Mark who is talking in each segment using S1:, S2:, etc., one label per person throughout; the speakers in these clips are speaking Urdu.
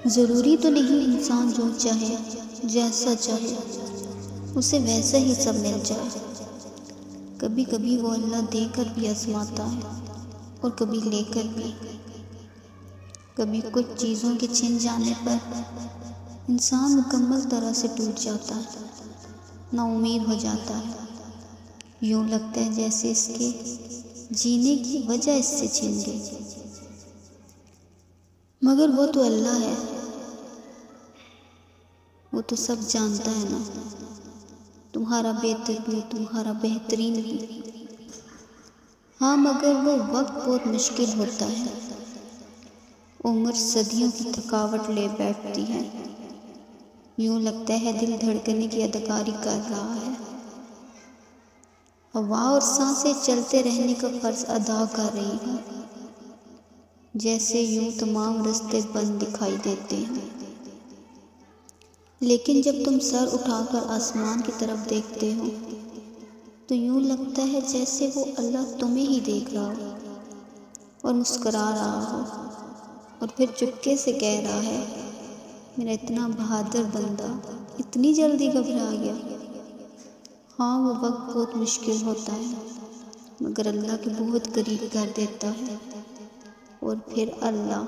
S1: ضروری تو نہیں انسان جو چاہے جیسا چاہے اسے ویسا ہی سب مل جائے۔ کبھی کبھی وہ اللہ دے کر بھی آزماتا ہے اور کبھی لے کر بھی۔ کبھی کچھ چیزوں کے چھن جانے پر انسان مکمل طرح سے ٹوٹ جاتا ہے، نا امید ہو جاتا ہے۔ یوں لگتا ہے جیسے اس کے جینے کی وجہ اس سے چھن گئی۔ مگر وہ تو اللہ ہے، وہ تو سب جانتا ہے نا، تمہارا بہتر بھی تمہارا بہترین بھی۔ ہاں مگر وہ وقت بہت مشکل ہوتا ہے، عمر صدیوں کی تھکاوٹ لے بیٹھتی ہے۔ یوں لگتا ہے دل دھڑکنے کی اداکاری کر رہا ہے، ہوا اور سانسیں چلتے رہنے کا فرض ادا کر رہی ہیں، جیسے یوں تمام راستے بند دکھائی دیتے ہیں۔ لیکن جب تم سر اٹھا کر آسمان کی طرف دیکھتے ہو تو یوں لگتا ہے جیسے وہ اللہ تمہیں ہی دیکھ رہا ہو اور مسکرا رہا ہو، اور پھر چپکے سے کہہ رہا ہے، میرا اتنا بہادر بندہ اتنی جلدی گھبرا گیا۔ ہاں وہ وقت بہت مشکل ہوتا ہے مگر اللہ کے بہت قریب کر دیتا ہے، اور پھر اللہ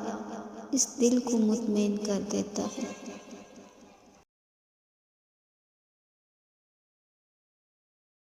S1: اس دل کو مطمئن کر دیتا ہے۔